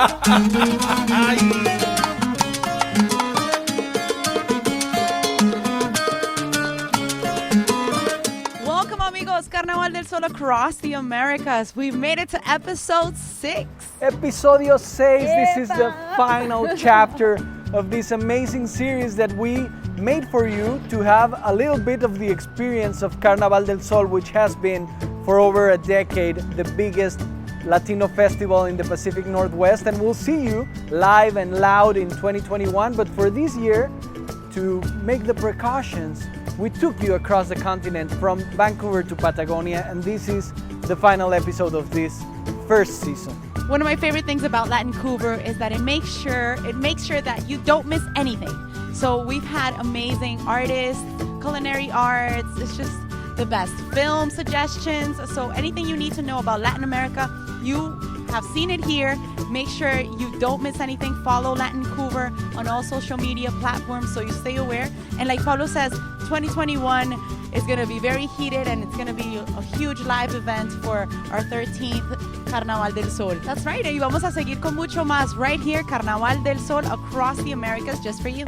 Welcome, amigos. Carnaval del Sol across the Americas. We've made it to episode 6. Episodio 6. This is the final chapter of this amazing series that we made for you to have a little bit of the experience of Carnaval del Sol, which has been for over a decade the biggest Latino festival in the Pacific Northwest, and we'll see you live and loud in 2021. But for this year, to make the precautions, we took you across the continent from Vancouver to Patagonia, and this is the final episode of this first season. One of my favorite things about Vancouver is that it makes sure that you don't miss anything. So we've had amazing artists, culinary arts, it's just the best. Film suggestions, so anything you need to know about Latin America, you have seen it here. Make sure you don't miss anything. Follow Vancouver on all social media platforms so you stay aware. And like Pablo says, 2021 is going to be very heated, and it's going to be a huge live event for our 13th Carnaval del Sol. That's right, y vamos a seguir con mucho más right here, Carnaval del Sol across the Americas, just for you.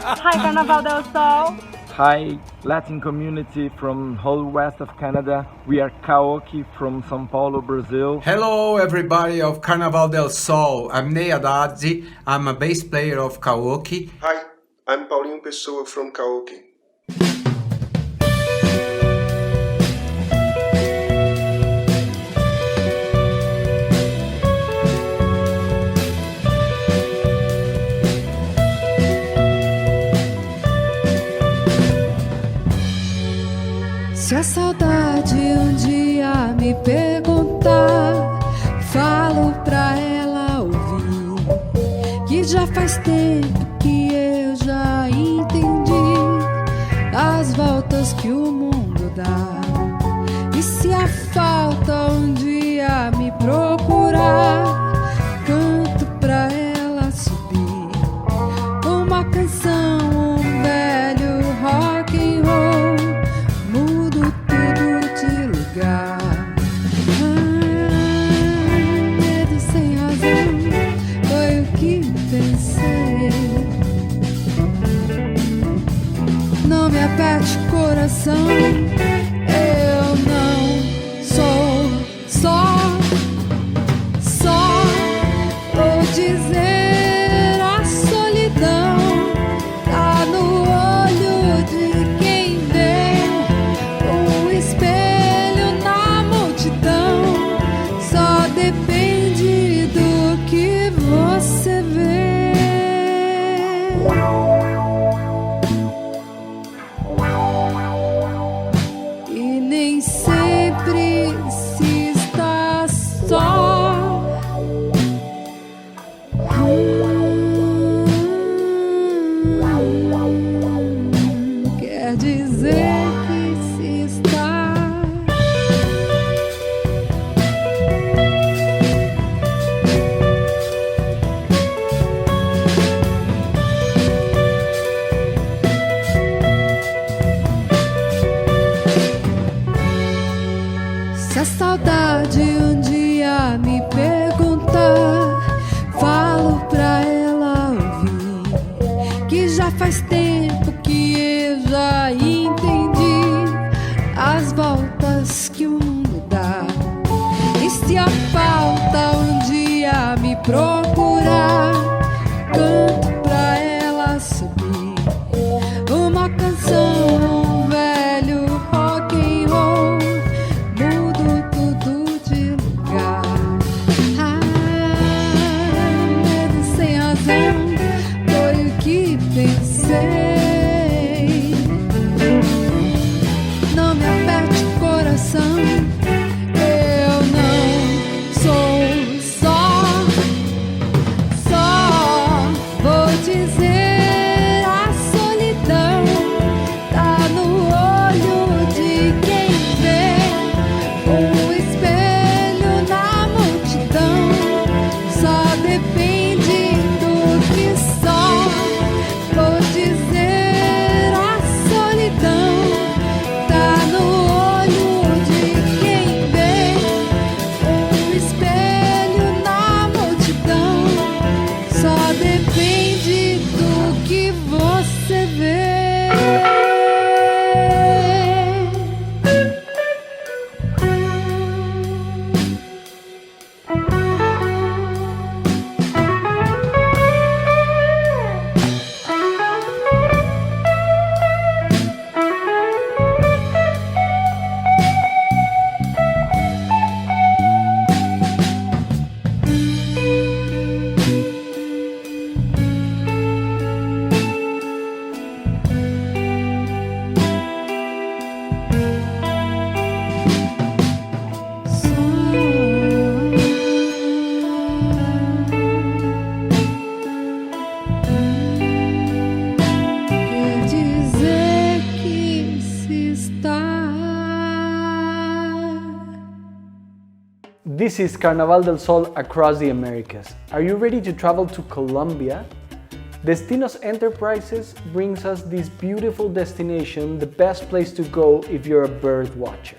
Hi, Carnaval del Sol. Hi, Latin community from whole west of Canada. We are Kaoki from São Paulo, Brazil. Hello, everybody of Carnaval del Sol. I'm Ney Haddad. I'm a bass player of Kaoki. Hi, I'm Paulinho Pessoa from Kaoki. Se a saudade um dia me perguntar, falo pra ela ouvir, que já faz tempo que eu já entendi as voltas que o mundo dá. E se a falta um dia me procurar, canto pra ela subir uma canção, um velho rock and roll. Medo sem razão foi o que pensei. Não me aperte o coração, eu não sou só vou dizer a solidão tá no olho de quem vê o espelho na multidão. Só depende do que você vê. E nem sempre se está só. Quer dizer que se está. Se a saudade um dia me perguntar, falo pra ela ouvir, que já faz tempo que eu já entendi as voltas que o mundo dá. E se a falta um dia me procurar, canto pra ela subir uma canção, um velho rock and roll. Mudo tudo de lugar. Medo sem razão foi o que pensei. Não me aperte o coração, eu não sou só ver. This is Carnaval del Sol across the Americas. Are you ready to travel to Colombia? Destinos Enterprises brings us this beautiful destination, the best place to go if you're a bird watcher.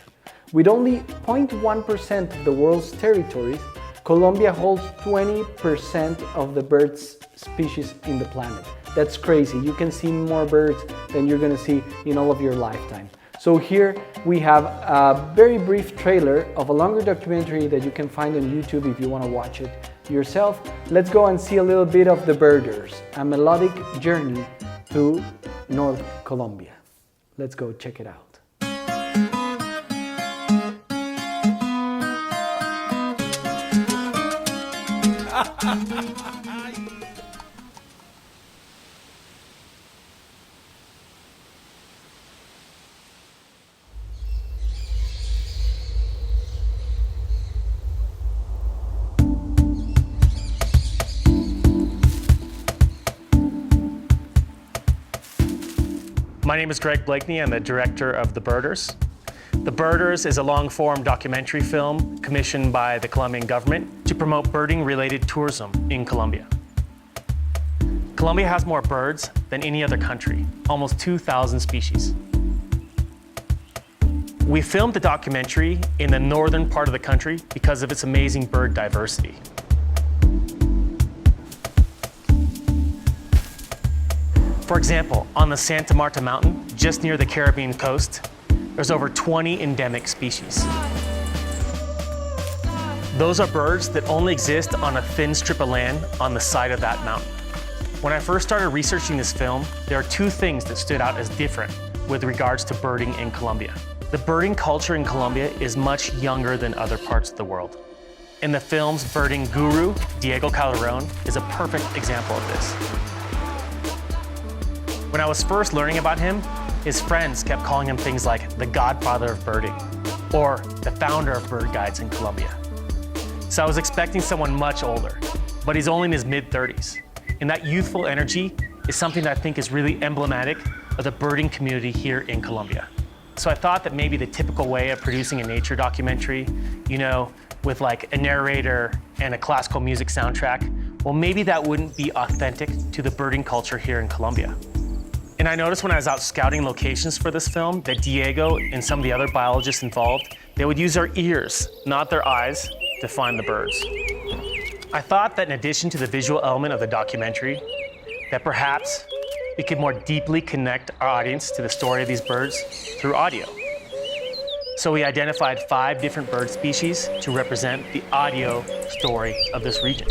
With only 0.1% of the world's territories, Colombia holds 20% of the bird species in the planet. That's crazy. You can see more birds than you're gonna see in all of your lifetime. So here we have a very brief trailer of a longer documentary that you can find on YouTube if you want to watch it yourself. Let's go and see a little bit of The Birders, a melodic journey through North Colombia. Let's go check it out. My name is Greg Blakeney. I'm the director of The Birders. The Birders is a long-form documentary film commissioned by the Colombian government to promote birding-related tourism in Colombia. Colombia has more birds than any other country, almost 2,000 species. We filmed the documentary in the northern part of the country because of its amazing bird diversity. For example, on the Santa Marta Mountain, just near the Caribbean coast, there's over 20 endemic species. Those are birds that only exist on a thin strip of land on the side of that mountain. When I first started researching this film, there are two things that stood out as different with regards to birding in Colombia. The birding culture in Colombia is much younger than other parts of the world. In the film's birding guru, Diego Calderón, is a perfect example of this. When I was first learning about him, his friends kept calling him things like the godfather of birding or the founder of bird guides in Colombia. So I was expecting someone much older, but he's only in his mid-30s. And that youthful energy is something that I think is really emblematic of the birding community here in Colombia. So I thought that maybe the typical way of producing a nature documentary, with like a narrator and a classical music soundtrack, well, maybe that wouldn't be authentic to the birding culture here in Colombia. And I noticed when I was out scouting locations for this film that Diego and some of the other biologists involved, they would use their ears, not their eyes, to find the birds. I thought that in addition to the visual element of the documentary, that perhaps we could more deeply connect our audience to the story of these birds through audio. So we identified 5 different bird species to represent the audio story of this region.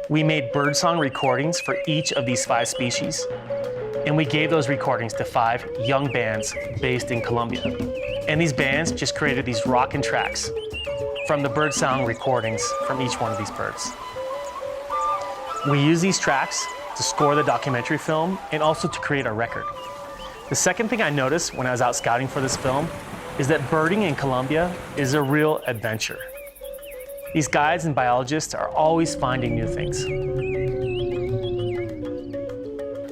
We made birdsong recordings for each of these 5 species, and we gave those recordings to 5 young bands based in Colombia. And these bands just created these rockin' tracks from the birdsong recordings from each one of these birds. We use these tracks to score the documentary film and also to create a record. The second thing I noticed when I was out scouting for this film is that birding in Colombia is a real adventure. These guides and biologists are always finding new things.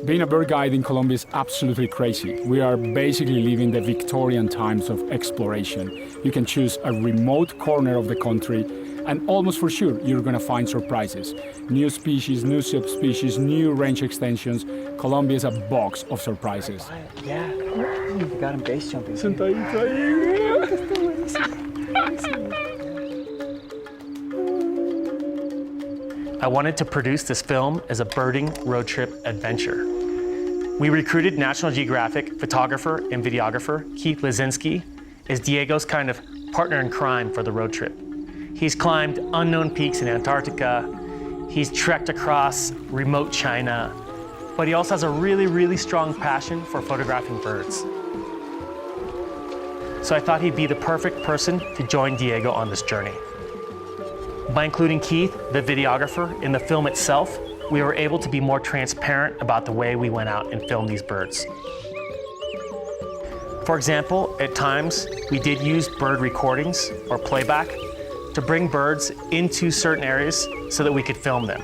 Being a bird guide in Colombia is absolutely crazy. We are basically living the Victorian times of exploration. You can choose a remote corner of the country and almost for sure you're going to find surprises. New species, new subspecies, new range extensions. Colombia is a box of surprises. Yeah, you got him base jumping. I wanted to produce this film as a birding road trip adventure. We recruited National Geographic photographer and videographer Keith Lizinski as Diego's kind of partner in crime for the road trip. He's climbed unknown peaks in Antarctica, he's trekked across remote China, but he also has a really strong passion for photographing birds. So I thought he'd be the perfect person to join Diego on this journey. By including Keith, the videographer, in the film itself, we were able to be more transparent about the way we went out and filmed these birds. For example, at times, we did use bird recordings or playback to bring birds into certain areas so that we could film them.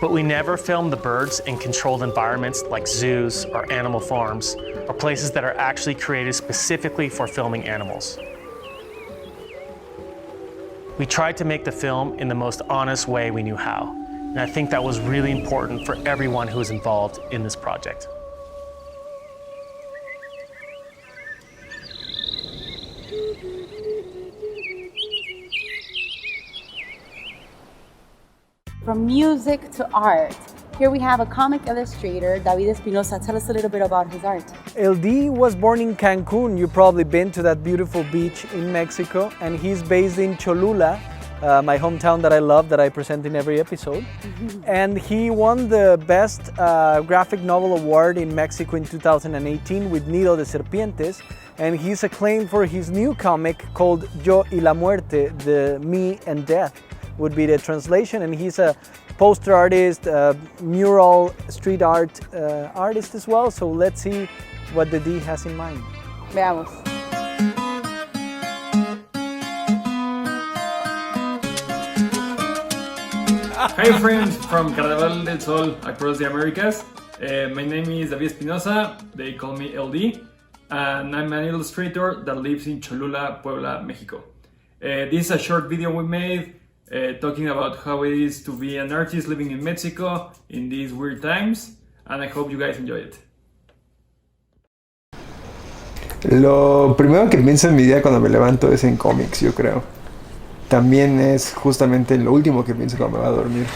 But we never filmed the birds in controlled environments like zoos or animal farms, or places that are actually created specifically for filming animals. We tried to make the film in the most honest way we knew how, and I think that was really important for everyone who was involved in this project. From music to art. Here we have a comic illustrator, David Espinosa. Tell us a little bit about his art. LD was born in Cancun. You've probably been to that beautiful beach in Mexico. And he's based in Cholula, my hometown that I love, that I present in every episode. And he won the Best Graphic Novel Award in Mexico in 2018 with Nido de Serpientes. And he's acclaimed for his new comic called Yo y la Muerte, the Me and Death would be the translation. And he's a poster artist, mural, street art artist as well. So let's see what the D has in mind. Veamos. Hi friends from Carnaval del Sol across the Americas. My name is David Espinosa, they call me LD, and I'm an illustrator that lives in Cholula, Puebla, Mexico. This is a short video we made talking about how it is to be an artist living in Mexico in these weird times, and I hope you guys enjoy it. Lo primero que pienso en mi día cuando me levanto es en cómics, yo creo. También es justamente lo último que pienso cuando me voy a dormir.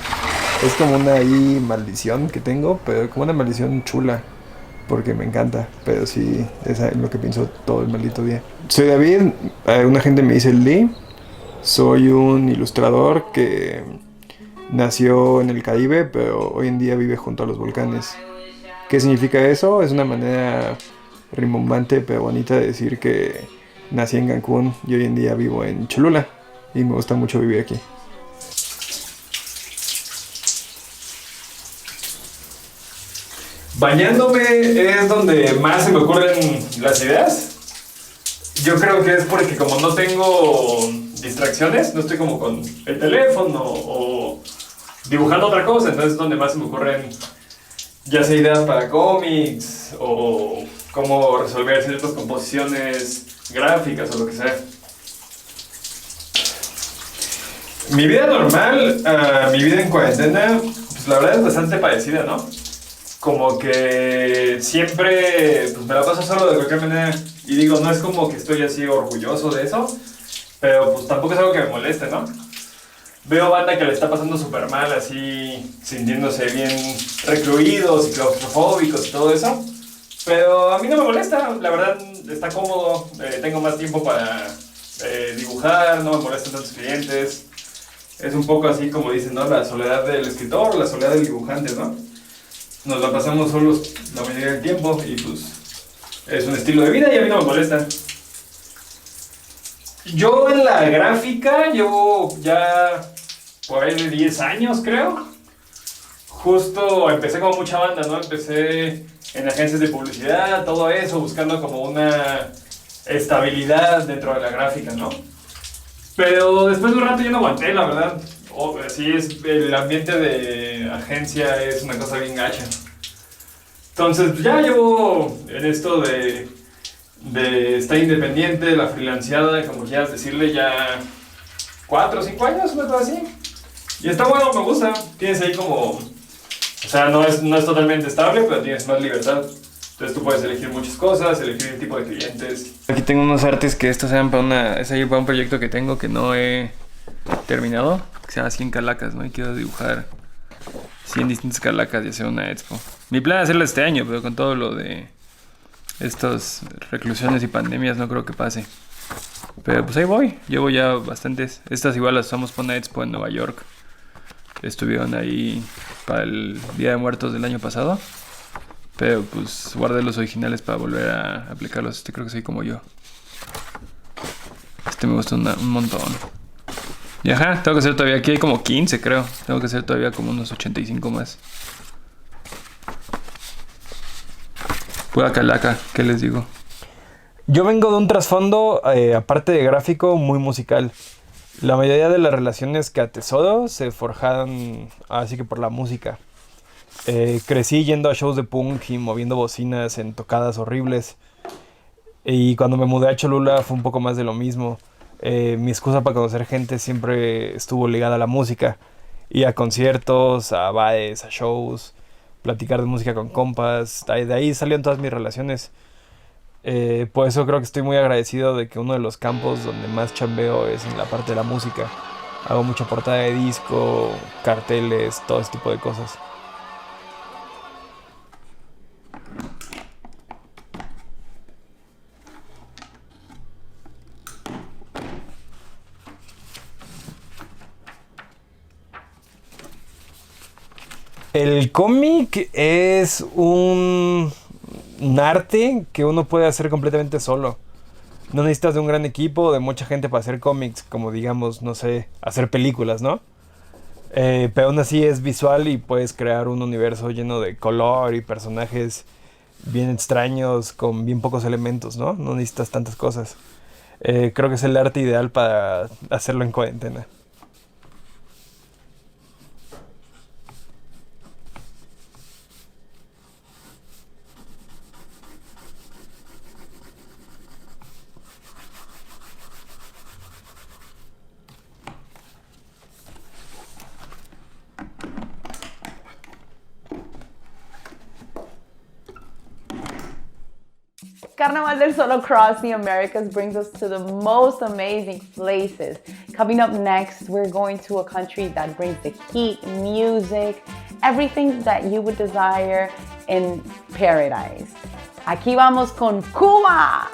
Es como una ahí maldición que tengo, pero como una maldición chula, porque me encanta, pero sí, es lo que pienso todo el maldito día. Soy David, una gente me dice Lee. Soy un ilustrador que nació en el Caribe, pero hoy en día vive junto a los volcanes. ¿Qué significa eso? Es una manera rimbombante pero bonita de decir que nací en Cancún y hoy en día vivo en Cholula y me gusta mucho vivir aquí. Bañándome es donde más se me ocurren las ideas. Yo creo que es porque como no tengo distracciones, no estoy como con el teléfono o dibujando otra cosa, entonces es donde más se me ocurren ya sea ideas para cómics o cómo resolver ciertas composiciones gráficas o lo que sea. Mi vida normal, mi vida en cuarentena, pues la verdad es bastante parecida, ¿no? Como que siempre pues me la paso solo de cualquier manera y digo, no es como que estoy así orgulloso de eso, pero pues tampoco es algo que me moleste, ¿no? Veo banda que le está pasando súper mal, así sintiéndose bien recluidos y claustrofóbicos y todo eso, pero a mí no me molesta, la verdad está cómodo, tengo más tiempo para dibujar, no me molestan tantos clientes, es un poco así como dicen, ¿no? La soledad del escritor, la soledad del dibujante, ¿no? Nos la pasamos solos la mayoría del tiempo y pues es un estilo de vida y a mí no me molesta. Yo en la gráfica llevo ya por ahí de 10 años creo. Justo empecé como mucha banda, ¿no? Empecé en agencias de publicidad, todo eso, buscando como una estabilidad dentro de la gráfica, ¿no? Pero después de un rato yo no aguanté, la verdad. Así es, el ambiente de agencia es una cosa bien gacha. Entonces ya llevo en esto de estar independiente, la freelanceada, como quieras decirle, ya 4 o 5 años, una cosa así. Y está bueno, me gusta. Tienes ahí como... O sea, no es totalmente estable, pero tienes más libertad. Entonces tú puedes elegir muchas cosas, elegir el tipo de clientes. Aquí tengo unos artes que estos sean para un proyecto que tengo que no he terminado, que se llama 100 calacas, ¿no? Y quiero dibujar sí, en distintas calacas y hacer una expo. Mi plan es hacerla este año, pero con todo lo de estas reclusiones y pandemias no creo que pase. Pero pues ahí voy, llevo ya bastantes. Estas igual las usamos para una expo en Nueva York. Estuvieron ahí para el Día de Muertos del año pasado. Pero pues guardé los originales para volver a aplicarlos. Creo que soy como yo. Me gusta un montón. Y ajá, tengo que hacer todavía, aquí hay como 15 creo. Tengo que hacer todavía como unos 85 más. Pura calaca, ¿qué les digo? Yo vengo de un trasfondo, aparte de gráfico, muy musical. La mayoría de las relaciones que atesoro se forjaron así que por la música. Crecí yendo a shows de punk y moviendo bocinas en tocadas horribles. Y cuando me mudé a Cholula fue un poco más de lo mismo. Mi excusa para conocer gente siempre estuvo ligada a la música. Y a conciertos, a bares, a shows, platicar de música con compas. De ahí salieron todas mis relaciones. Por eso creo que estoy muy agradecido de que uno de los campos donde más chambeo es en la parte de la música. Hago mucha portada de disco, carteles, todo ese tipo de cosas. El cómic es un arte que uno puede hacer completamente solo. No necesitas de un gran equipo o de mucha gente para hacer cómics, como digamos, no sé, hacer películas, ¿no? Pero aún así es visual y puedes crear un universo lleno de color y personajes bien extraños con bien pocos elementos, ¿no? No necesitas tantas cosas. Creo que es el arte ideal para hacerlo en cuarentena. Carnaval del Sol across the Americas brings us to the most amazing places. Coming up next, we're going to a country that brings the heat, music, everything that you would desire in paradise. Aquí vamos con Cuba.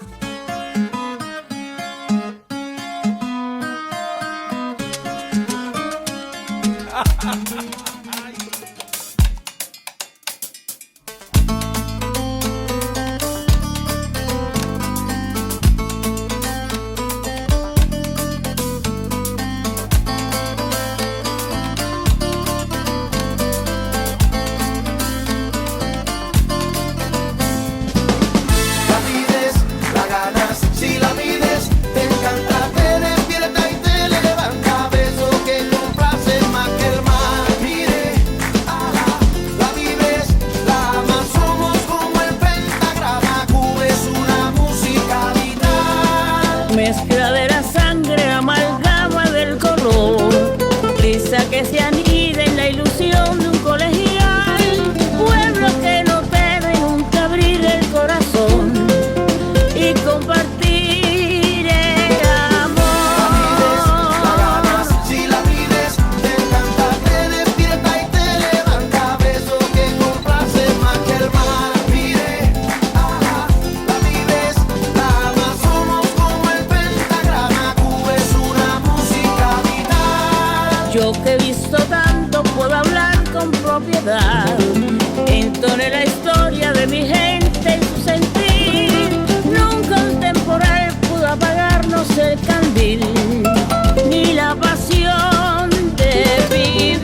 Mezcla de la sangre, amalgama del color, quizá que se anida en la ilusión de un colegial, pueblo que no teme nunca abrir el corazón y compartir el amor. Si la mides, te encanta, te despierta y te levanta, beso que complace más que el mar. Mire, la vives, la amas, somos como el pentagrama, Cuba es una música vital. Yo que he visto tanto puedo hablar con propiedad, entone la historia de mi gente y su sentir. Nunca un temporal pudo apagarnos el candil, ni la pasión de vivir.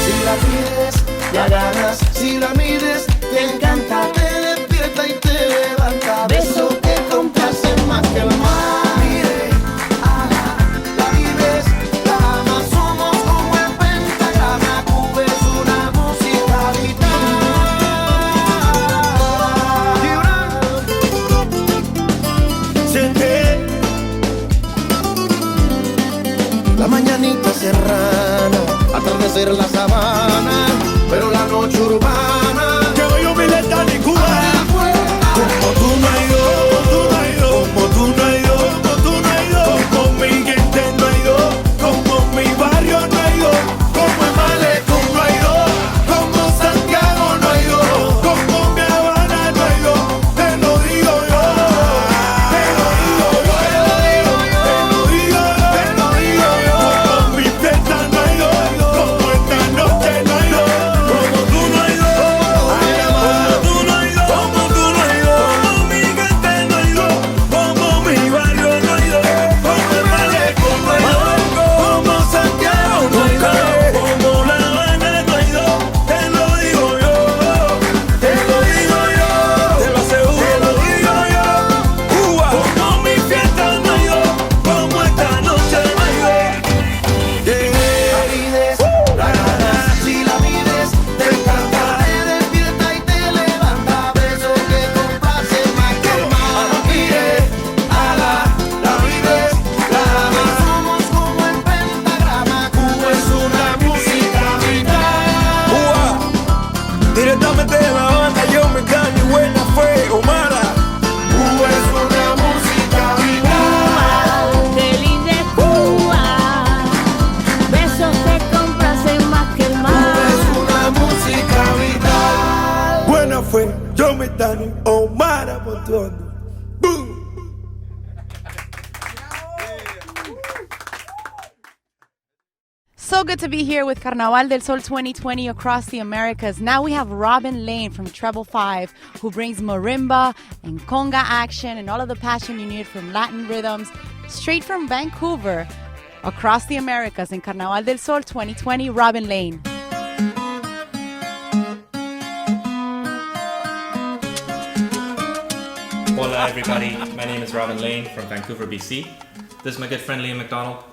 Si la pides, la ganas, si la mides, te encanta, te despierta y te levanta, beso que complace más que el mar. Mire, la vives, la amas, somos como el pentagrama, Cuba es una música vital. Siente la mañanita serrana, atardecer Directamente de La Habana, yo me daño y buena fue Omara. Cuba es una música vital. Qué linda es Cuba, besos que complacen más que el mar. Cuba es una música vital. Buena fue, yo me daño, Omara Portuondo. So good to be here with Carnaval del Sol 2020 across the Americas. Now we have Robin Layne from Treble 5, who brings marimba and conga action and all of the passion you need from Latin rhythms straight from Vancouver across the Americas in Carnaval del Sol 2020. Robin Layne. Hola everybody, my name is Robin Layne from Vancouver, BC. This is my good friend Liam McDonald,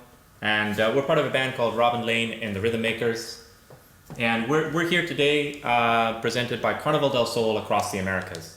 and we're part of a band called Robin Layne and the Rhythm Makers. And we're here today presented by Carnaval del Sol across the Americas.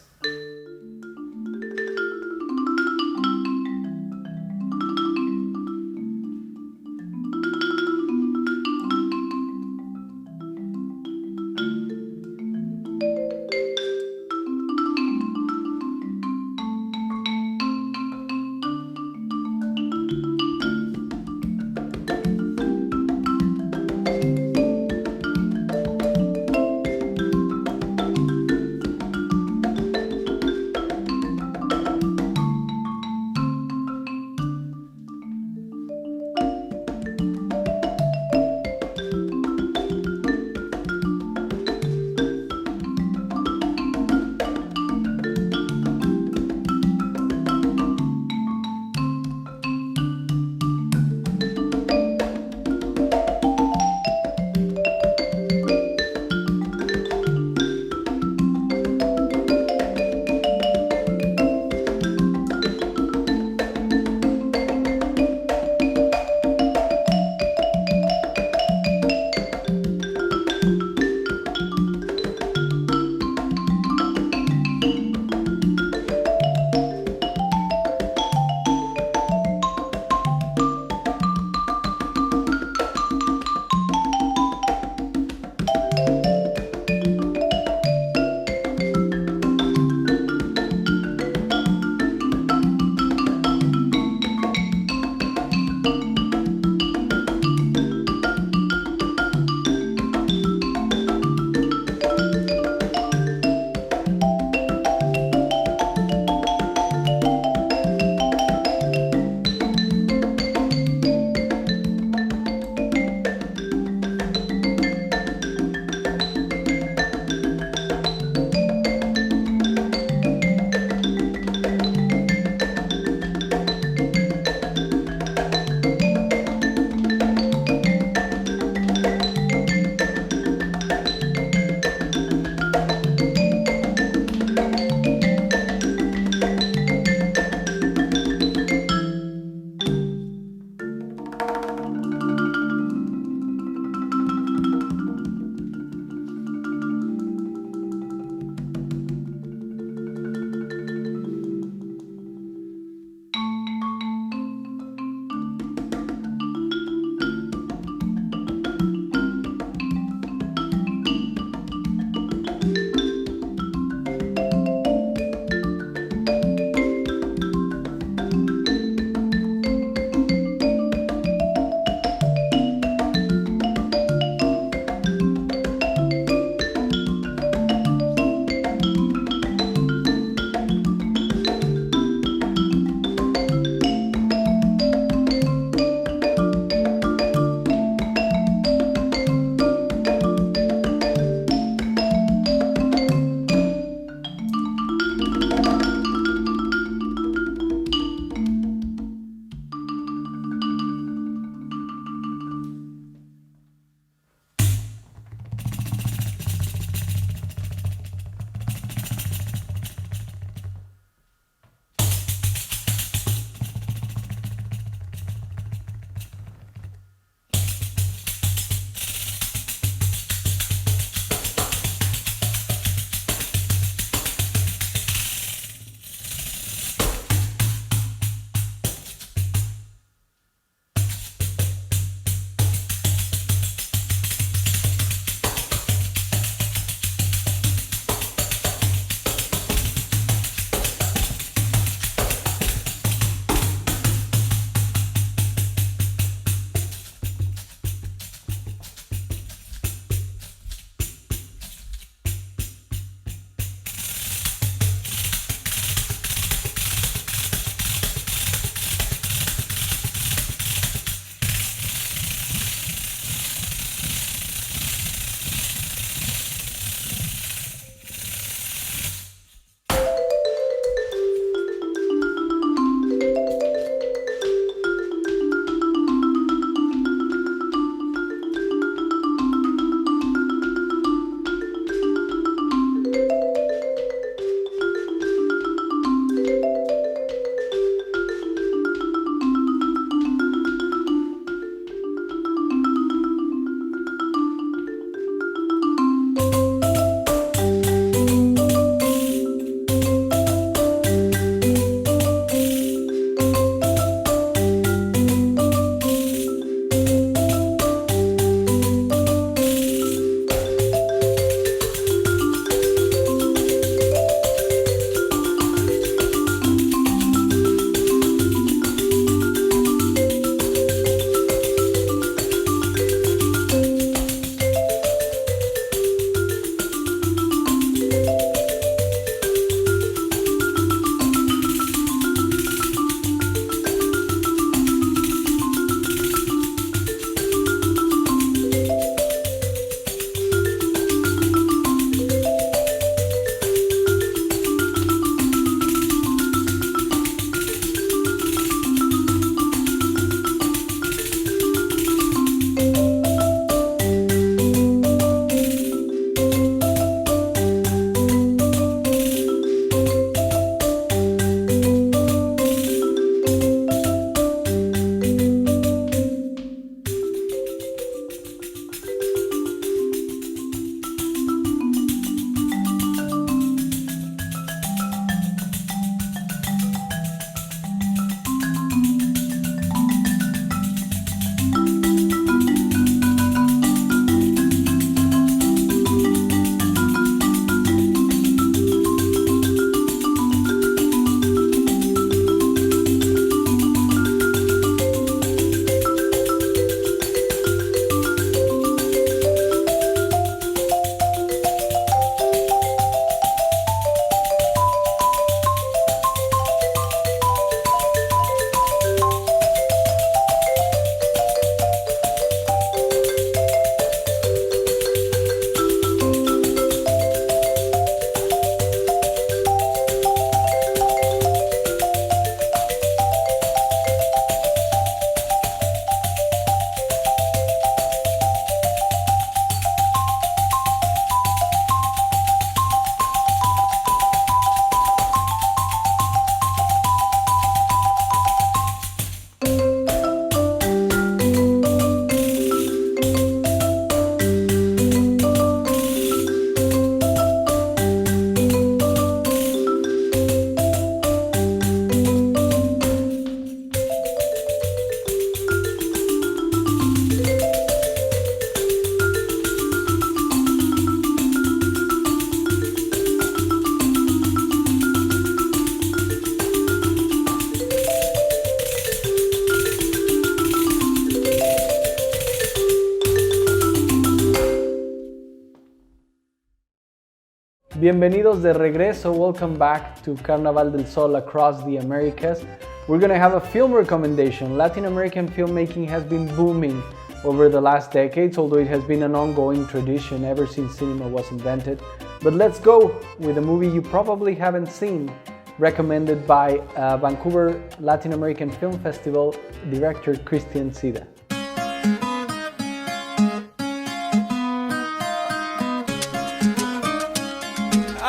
Bienvenidos de regreso. Welcome back to Carnaval del Sol across the Americas. We're going to have a film recommendation. Latin American filmmaking has been booming over the last decades, although it has been an ongoing tradition ever since cinema was invented. But let's go with a movie you probably haven't seen, recommended by Vancouver Latin American Film Festival director Christian Sida.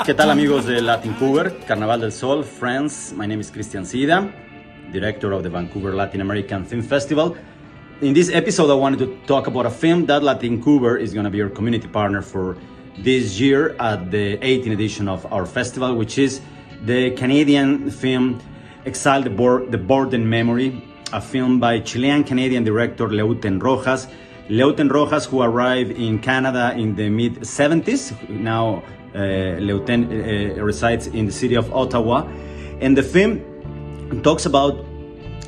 ¿Qué tal amigos de Vancouver, Carnaval del Sol, friends? My name is Christian Sida, director of the Vancouver Latin American Film Festival. In this episode, I wanted to talk about a film that Vancouver is going to be our community partner for this year at the 18th edition of our festival, which is the Canadian film Exile the Burden Memory, a film by Chilean-Canadian director Layne Rojas. Layne Rojas, who arrived in Canada in the mid-70s, now Layne resides in the city of Ottawa. And the film talks about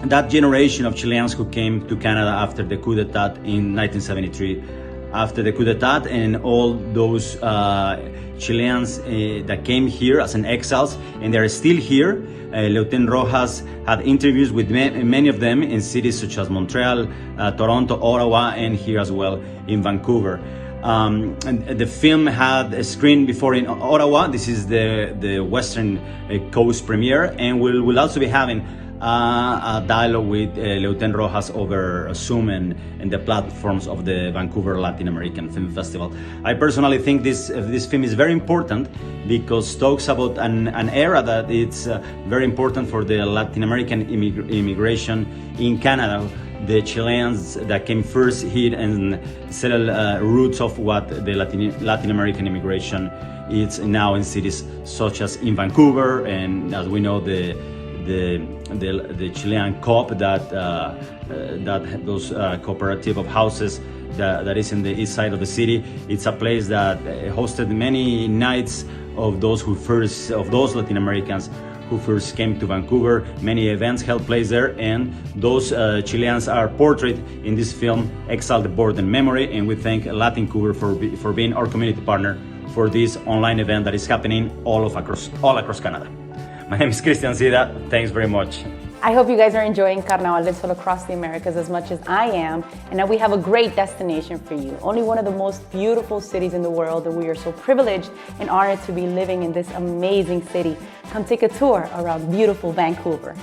that generation of Chileans who came to Canada after the coup d'etat in 1973. After the coup d'etat and all those Chileans that came here as an exiles, and they're still here. Layne Rojas had interviews with many of them in cities such as Montreal, Toronto, Ottawa, and here as well in Vancouver. And the film had a screen before in Ottawa. This is the Western Coast premiere, and we'll also be having a dialogue with Layne Rojas over Zoom and the platforms of the Vancouver Latin American Film Festival. I personally think this film is very important because it talks about an era that it's very important for the Latin American immigration in Canada. The Chileans that came first here and settled roots of what the Latin American immigration is now in cities such as in Vancouver, and as we know the Chilean COP that those cooperative of houses that is in the east side of the city. It's a place that hosted many nights of those Latin Americans who first came to Vancouver. Many events held place there, and those Chileans are portrayed in this film, Exile the Burden Memory, and we thank Vancouver for being our community partner for this online event that is happening all across Canada. My name is Christian Sida. Thanks very much. I hope you guys are enjoying Carnaval del Sol across the Americas as much as I am. And now we have a great destination for you. Only one of the most beautiful cities in the world, and we are so privileged and honored to be living in this amazing city. Come take a tour around beautiful Vancouver.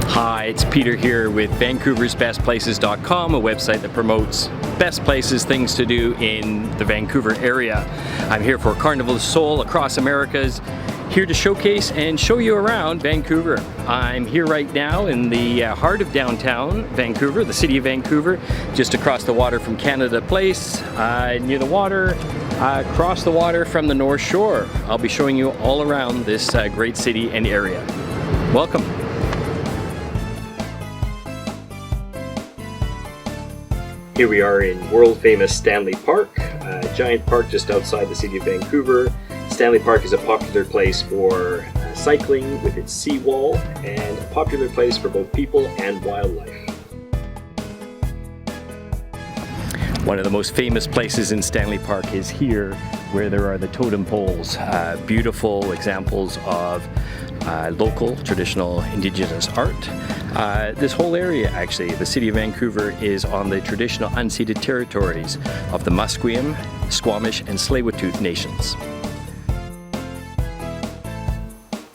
Hi, it's Peter here with VancouversBestPlaces.com, a website that promotes best places, things to do in the Vancouver area. I'm here for Carnaval del Sol across Americas, here to showcase and show you around Vancouver. I'm here right now in the heart of downtown Vancouver, the city of Vancouver, just across the water from Canada Place, near the water, across the water from the North Shore. I'll be showing you all around this great city and area. Welcome. Here we are in world-famous Stanley Park, a giant park just outside the city of Vancouver. Stanley Park is a popular place for cycling with its seawall, and a popular place for both people and wildlife. One of the most famous places in Stanley Park is here, where there are the totem poles, beautiful examples of local traditional indigenous art. This whole area, actually, the city of Vancouver, is on the traditional unceded territories of the Musqueam, Squamish, and Tsleil-Waututh nations.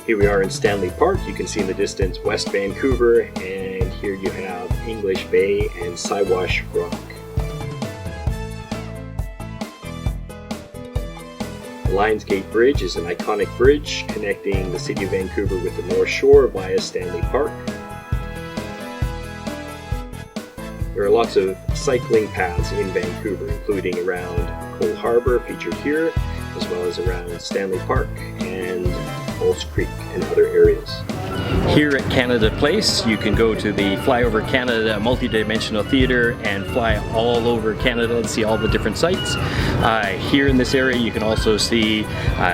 Here we are in Stanley Park. You can see in the distance West Vancouver, and here you have English Bay and Siwash Rock. The Lions Gate Bridge is an iconic bridge connecting the city of Vancouver with the North Shore via Stanley Park. There are lots of cycling paths in Vancouver, including around Cole Harbour, featured here, as well as around Stanley Park and Falls Creek and other areas. Here at Canada Place, you can go to the Flyover Canada multi-dimensional theater and fly all over Canada and see all the different sites. Here in this area, you can also see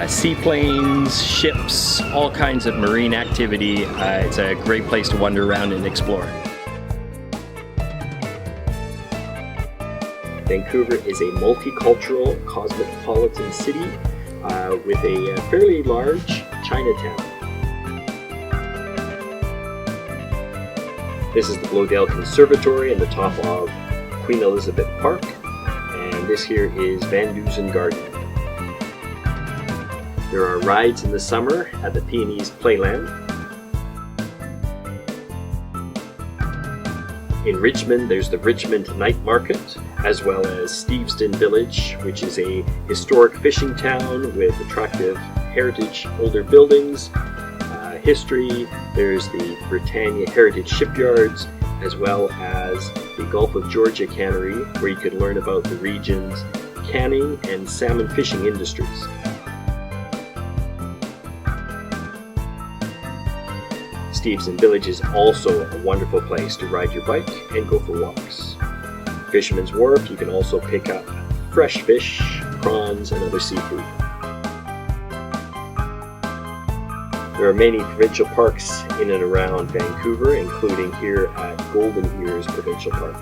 seaplanes, ships, all kinds of marine activity. It's a great place to wander around and explore. Vancouver is a multicultural cosmopolitan city with a fairly large Chinatown. This is the Bloedel Conservatory in the top of Queen Elizabeth Park, and this here is Van Dusen Garden. There are rides in the summer at the Peonies Playland. In Richmond, there's the Richmond Night Market, as well as Steveston Village, which is a historic fishing town with attractive heritage older buildings, history. There's the Britannia Heritage Shipyards, as well as the Gulf of Georgia Cannery, where you can learn about the region's canning and salmon fishing industries. Steveston Village is also a wonderful place to ride your bike and go for walks. Fisherman's Wharf, you can also pick up fresh fish, prawns, and other seafood. There are many provincial parks in and around Vancouver, including here at Golden Ears Provincial Park.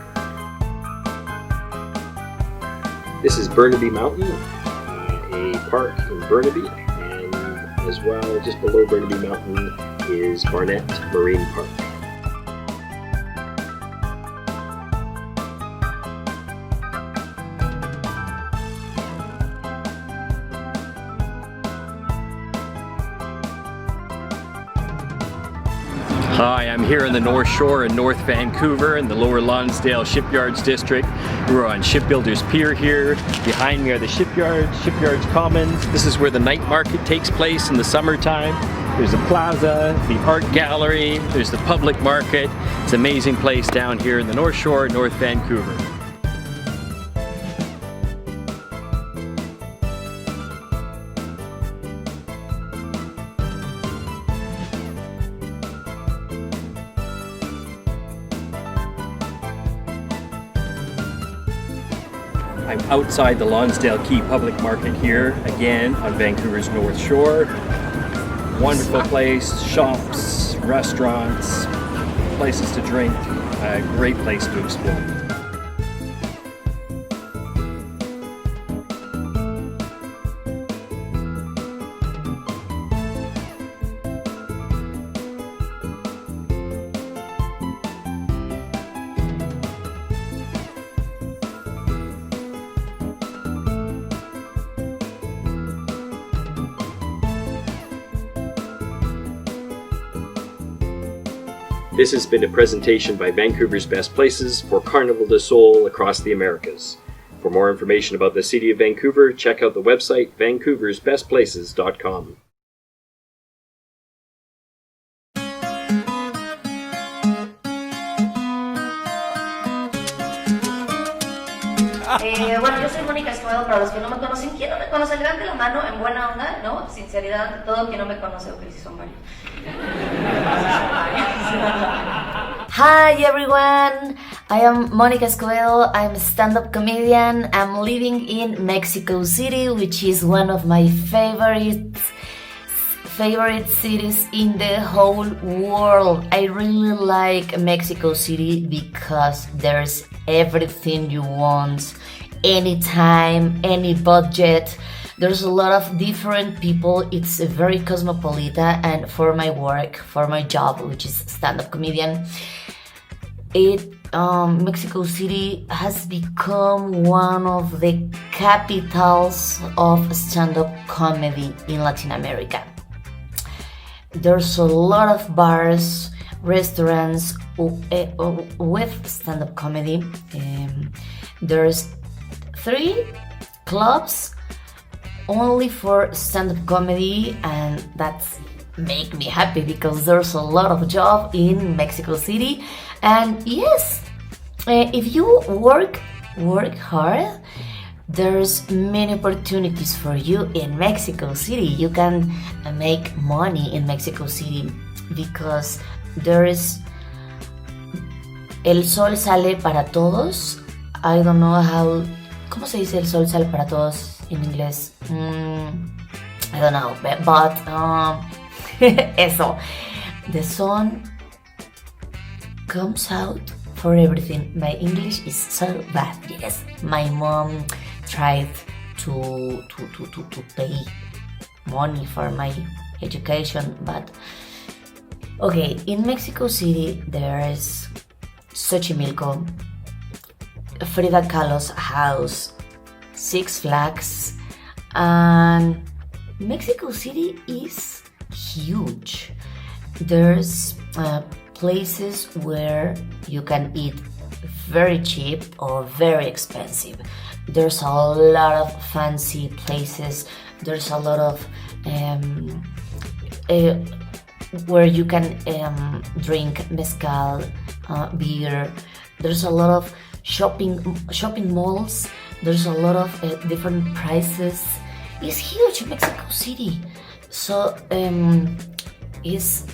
This is Burnaby Mountain, a park in Burnaby, and as well, just below Burnaby Mountain is Barnett Marine Park. Hi, I'm here in the North Shore in North Vancouver in the Lower Lonsdale Shipyards District. We're on Shipbuilders Pier here. Behind me are the Shipyards Commons. This is where the night market takes place in the summertime. There's the plaza, the art gallery, there's the public market. It's an amazing place down here in the North Shore, North Vancouver. I'm outside the Lonsdale Quay Public Market here, again on Vancouver's North Shore. Wonderful place, shops, restaurants, places to drink, a great place to explore. This has been a presentation by Vancouver's Best Places for Carnaval de Sol across the Americas. For more information about the City of Vancouver, check out the website vancouversbestplaces.com. Bueno, yo soy Mónica Escobedo, para los que no me conocen. ¿Quién no me conoce? Levante la mano en buena onda, ¿no? Sinceridad ante todo. ¿Quién no me conoce? Ok, sí son varios. Hi everyone, I am Mónica Escobedo. I'm a stand-up comedian. I'm living in Mexico City, which is one of my favorite cities in the whole world. I really like Mexico City because there's everything you want, anytime, any budget. There's a lot of different people. It's a very cosmopolitan, and for my work, for my job, which is stand-up comedian, Mexico City has become one of the capitals of stand-up comedy in Latin America. There's a lot of bars, restaurants with stand-up comedy. There's 3 clubs only for stand-up comedy, and that's make me happy because there's a lot of job in Mexico City. And yes, if you work hard, there's many opportunities for you in Mexico City. You can make money in Mexico City. because there is el sol sale para todos. I don't know how. ¿Cómo se dice el sol sale para todos en inglés? I don't know, but eso. The sun comes out for everything. My English is so bad. Yes, my mom tried to pay money for my education, but okay. In Mexico City, there is Xochimilco, Frida Kahlo's house, Six Flags, and Mexico City is huge. There's places where you can eat very cheap or very expensive. There's a lot of fancy places. There's a lot of where you can drink mezcal, beer. There's a lot of shopping malls. There's a lot of different prices. It's huge, Mexico City. So is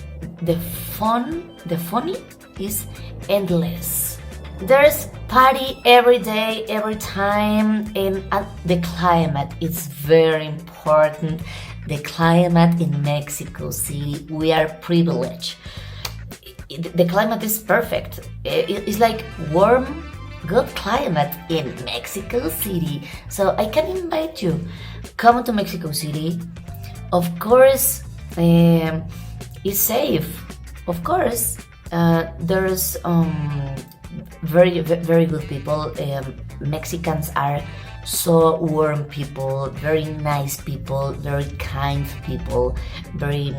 the funny is endless. There's party every day, every time, and the climate is very important. The climate in Mexico City, we are privileged. The climate is perfect. It's like warm, good climate in Mexico City. So I can invite you, come to Mexico City. Of course, it's safe. Of course, there's very good people. Mexicans are so warm people, very nice people, very kind people, very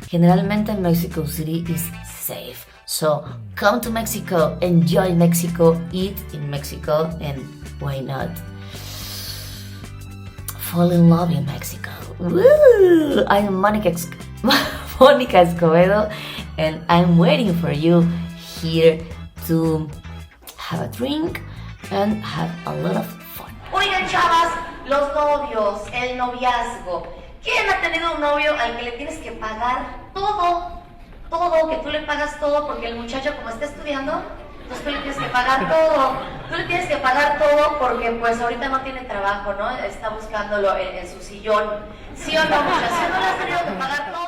generalmente Mexico City is safe. So come to Mexico, enjoy Mexico, eat in Mexico, and why not fall in love in Mexico. Woo! I'm Monica Escobedo, and I'm waiting for you here to have a drink and have a lot of fun. Oigan, chavas, los novios, el noviazgo. ¿Quién ha tenido un novio al que le tienes que pagar todo? Todo, que tú le pagas todo porque el muchacho como está estudiando, entonces tú le tienes que pagar todo. Tú le tienes que pagar todo porque pues ahorita no tiene trabajo, ¿no? Está buscándolo en su sillón. ¿Sí o no, muchachos? ¿Sí o no le has tenido que pagar todo?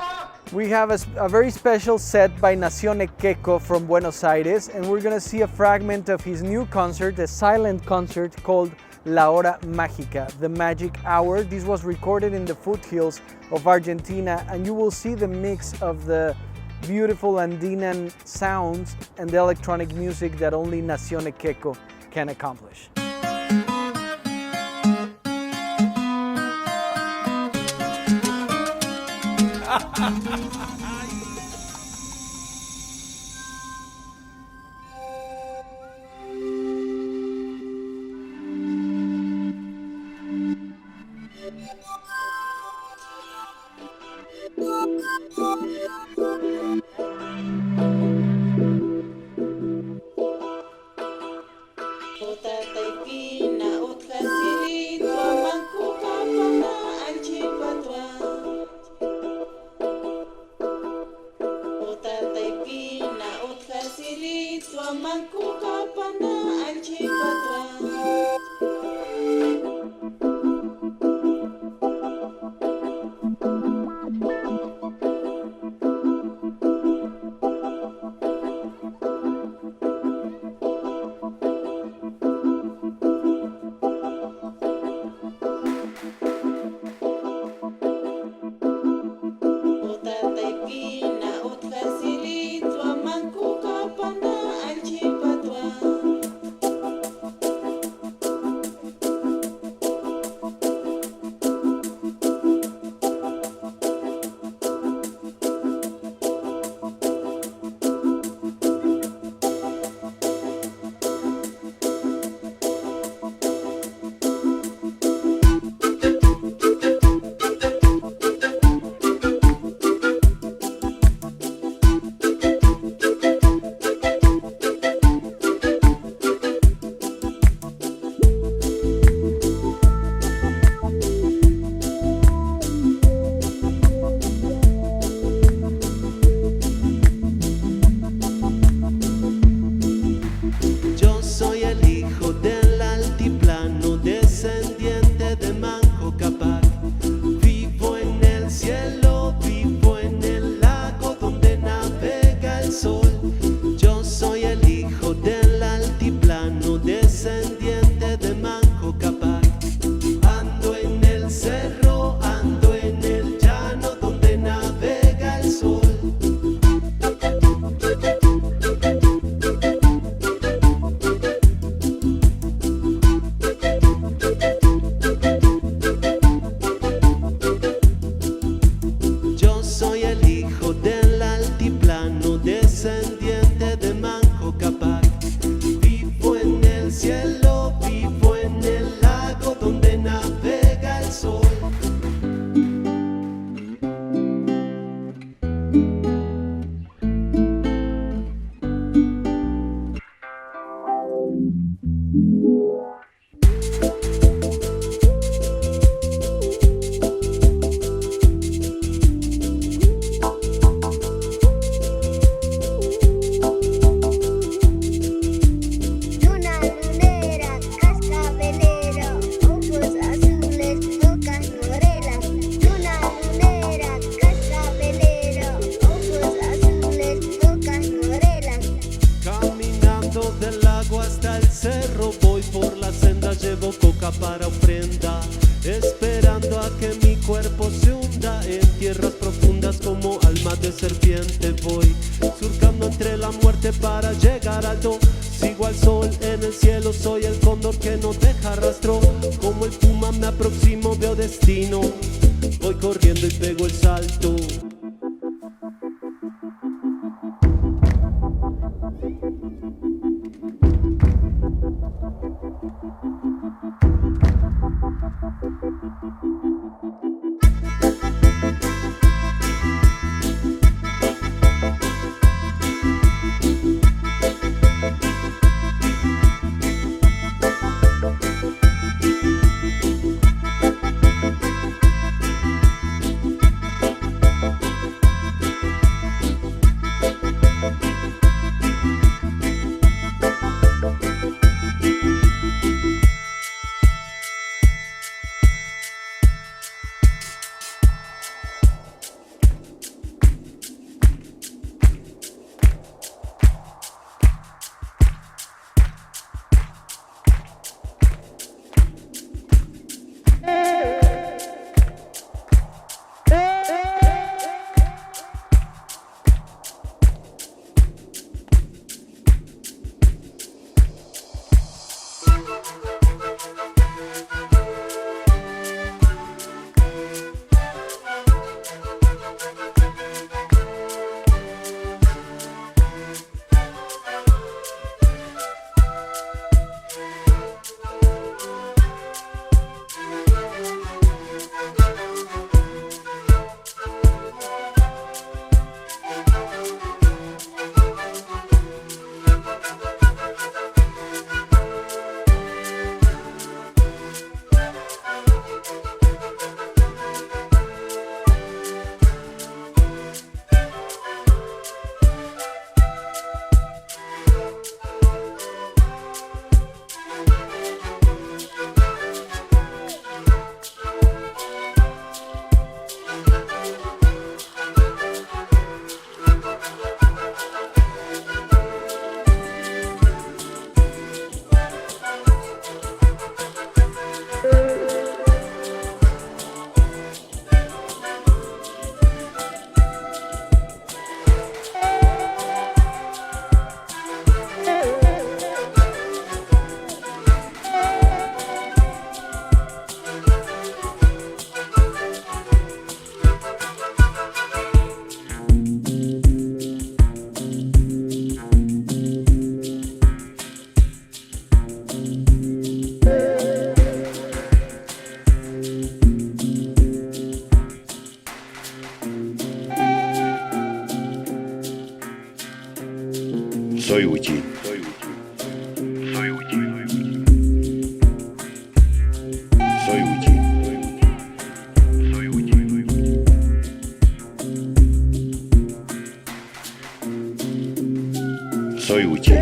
We have a very special set by Nación Ekeko from Buenos Aires, and we're going to see a fragment of his new concert, a silent concert called La Hora Mágica, the Magic Hour. This was recorded in the foothills of Argentina, and you will see the mix of the beautiful Andean sounds and the electronic music that only Nación Ekeko can accomplish. Para ofrenda, esperando a que mi cuerpo se hunda en tierras profundas como alma de serpiente. Voy surcando entre la muerte para llegar alto. Sigo al sol en el cielo, soy el cóndor que no deja rastro. Como el puma me aproximo, veo destino. Voy corriendo y pego el salto. Soy Uchi. Soy Uchi. Soy Uchi. Soy Uchi. Soy Uchi.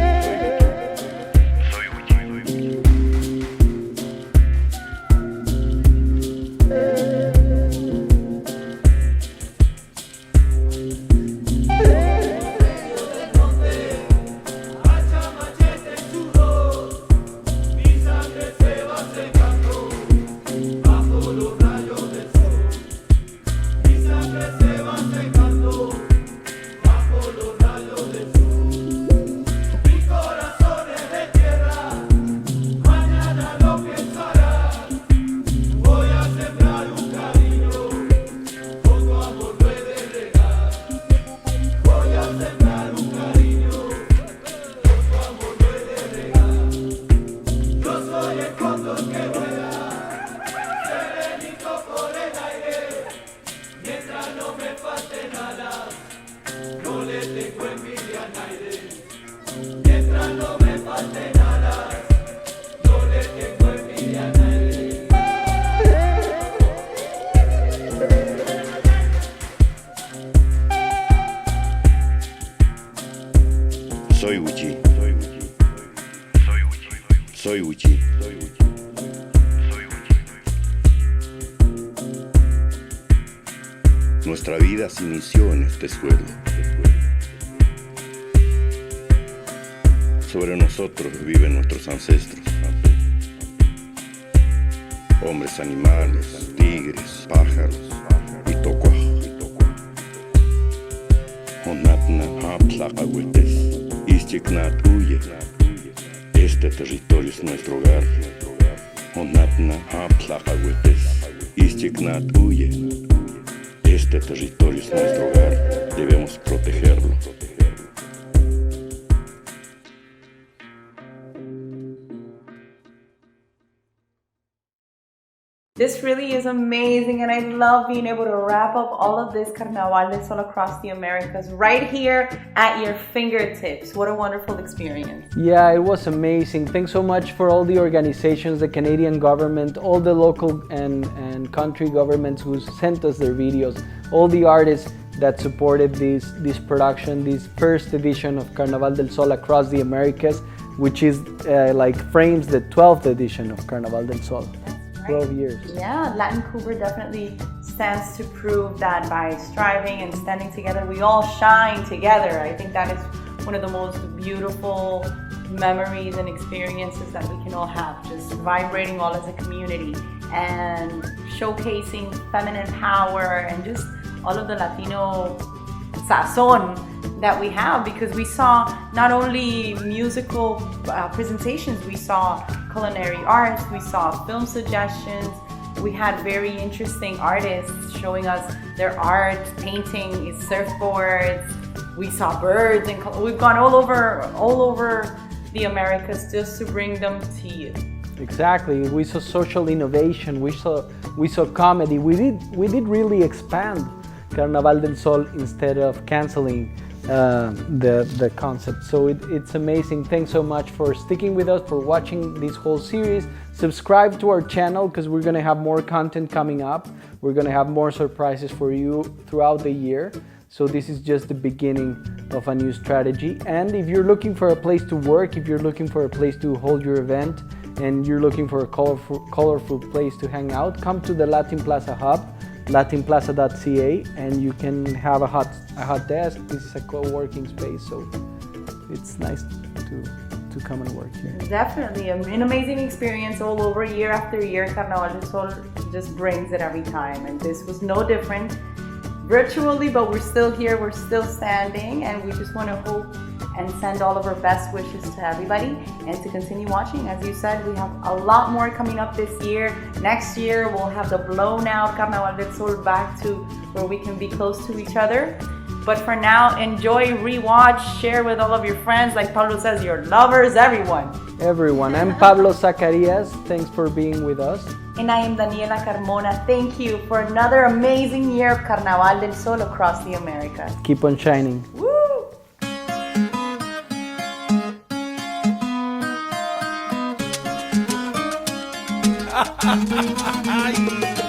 Nuestra vida se inició en este suelo. Sobre nosotros viven nuestros ancestros. Hombres, animales, tigres, pájaros y tocuajos. Onatna haplaqahuetes, ischiknat huye. Este territorio es nuestro hogar. Onatna haplaqahuetes, ischiknat huye. Este territorio es nuestro hogar, debemos protegerlo. This really is amazing, and I love being able to wrap up all of this Carnaval del Sol across the Americas right here at your fingertips. What a wonderful experience. Yeah, it was amazing. Thanks so much for all the organizations, the Canadian government, all the local and country governments who sent us their videos, all the artists that supported this production, this first edition of Carnaval del Sol across the Americas, which is like frames the 12th edition of Carnaval del Sol. 12 years. Yeah, Vancouver definitely stands to prove that by striving and standing together, we all shine together. I think that is one of the most beautiful memories and experiences that we can all have, just vibrating all as a community and showcasing feminine power and just all of the Latino sazon that we have, because we saw not only musical presentations, we saw culinary arts, we saw film suggestions, we had very interesting artists showing us their art, painting, surfboards, we saw birds, and we've gone all over the Americas just to bring them to you. Exactly. We saw social innovation, we saw comedy. We did really expand Carnaval del Sol instead of canceling the concept. So it's amazing. Thanks so much for sticking with us, for watching this whole series. Subscribe to our channel because we're gonna have more content coming up. We're gonna have more surprises for you throughout the year. So this is just the beginning of a new strategy. And if you're looking for a place to work, if you're looking for a place to hold your event, and you're looking for a colorful place to hang out, come to the Latin Plaza Hub, latinplaza.ca, and you can have a hot desk. This is a co-working space, so it's nice to come and work here. Definitely an amazing experience all over, year after year. Carnaval del Sol just brings it every time, and this was no different. Virtually, but we're still here, we're still standing, and we just want to hope and send all of our best wishes to everybody and to continue watching. As you said, we have a lot more coming up this year. Next year, we'll have the blown out Carnaval del Sol back to where we can be close to each other. But for now, enjoy, rewatch, share with all of your friends. Like Pablo says, your lovers, everyone. Everyone. I'm Pablo Zacarias. Thanks for being with us. And I am Daniela Carmona. Thank you for another amazing year of Carnaval del Sol across the Americas. Keep on shining. Woo! Ay.